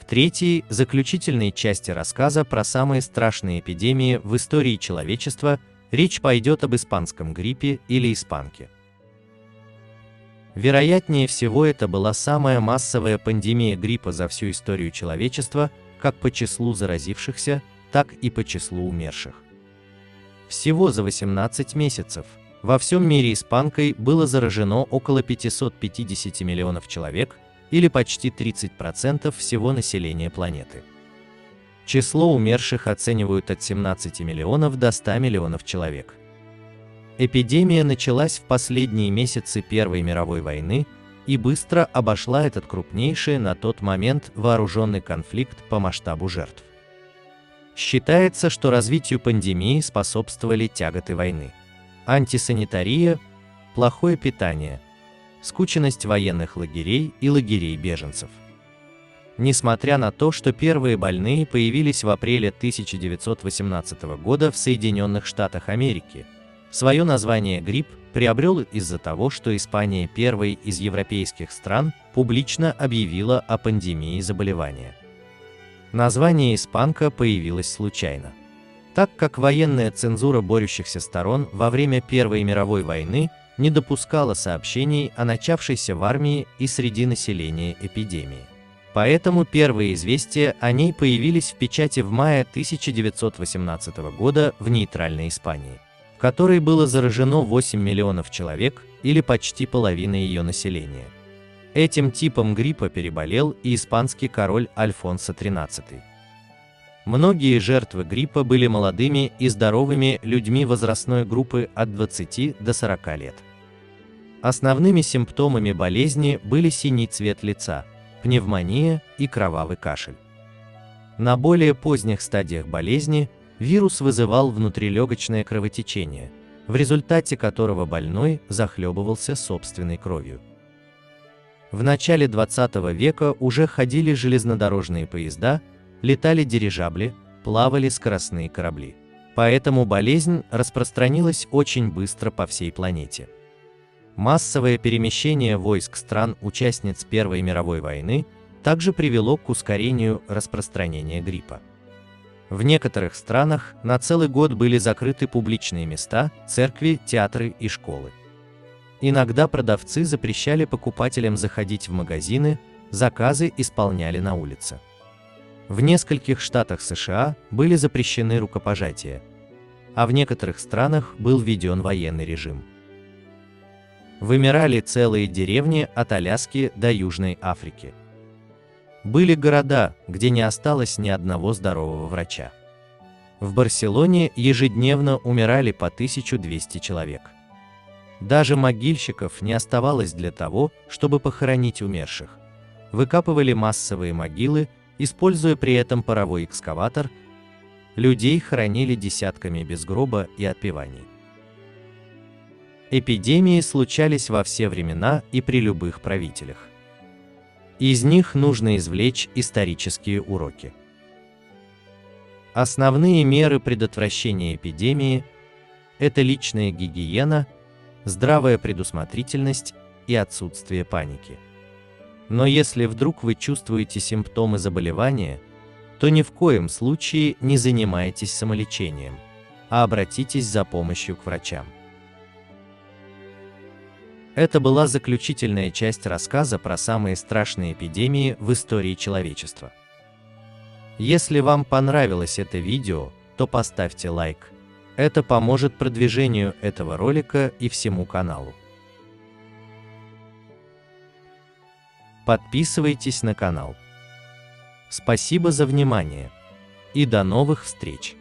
третьей, заключительной части рассказа про самые страшные эпидемии в истории человечества речь пойдет об испанском гриппе или испанке. Вероятнее всего, это была самая массовая пандемия гриппа за всю историю человечества, как по числу заразившихся, так и по числу умерших. Всего за 18 месяцев во всем мире испанкой было заражено около 550 миллионов человек, или почти 30% всего населения планеты. Число умерших оценивают от 17 миллионов до 100 миллионов человек. Эпидемия началась в последние месяцы Первой мировой войны и быстро обошла этот крупнейший на тот момент вооруженный конфликт по масштабу жертв. Считается, что развитию пандемии способствовали тяготы войны. Антисанитария, плохое питание, скученность военных лагерей и лагерей беженцев. Несмотря на то, что первые больные появились в апреле 1918 года в Соединенных Штатах Америки, свое название грипп приобрел из-за того, что Испания первой из европейских стран публично объявила о пандемии заболевания. Название испанка появилось случайно, так как военная цензура борющихся сторон во время Первой мировой войны не допускала сообщений о начавшейся в армии и среди населения эпидемии. Поэтому первые известия о ней появились в печати в мае 1918 года в нейтральной Испании, в которой было заражено 8 миллионов человек, или почти половина ее населения. Этим типом гриппа переболел и испанский король Альфонсо XIII. Многие жертвы гриппа были молодыми и здоровыми людьми возрастной группы от 20 до 40 лет. Основными симптомами болезни были синий цвет лица, пневмония и кровавый кашель. На более поздних стадиях болезни вирус вызывал внутрилегочное кровотечение, в результате которого больной захлебывался собственной кровью. В начале 20 века уже ходили железнодорожные поезда, летали дирижабли, плавали скоростные корабли. Поэтому болезнь распространилась очень быстро по всей планете. Массовое перемещение войск стран-участниц Первой мировой войны также привело к ускорению распространения гриппа. В некоторых странах на целый год были закрыты публичные места, церкви, театры и школы. Иногда продавцы запрещали покупателям заходить в магазины, заказы исполняли на улице. В нескольких штатах США были запрещены рукопожатия, а в некоторых странах был введен военный режим. Вымирали целые деревни от Аляски до Южной Африки. Были города, где не осталось ни одного здорового врача. В Барселоне ежедневно умирали по 1200 человек. Даже могильщиков не оставалось для того, чтобы похоронить умерших. Выкапывали массовые могилы, используя при этом паровой экскаватор. Людей хоронили десятками без гроба и отпеваний. Эпидемии случались во все времена и при любых правителях. Из них нужно извлечь исторические уроки. Основные меры предотвращения эпидемии – это личная гигиена, здравая предусмотрительность и отсутствие паники. Но если вдруг вы чувствуете симптомы заболевания, то ни в коем случае не занимайтесь самолечением, а обратитесь за помощью к врачам. Это была заключительная часть рассказа про самые страшные эпидемии в истории человечества. Если вам понравилось это видео, то поставьте лайк. Это поможет продвижению этого ролика и всему каналу. Подписывайтесь на канал. Спасибо за внимание и до новых встреч!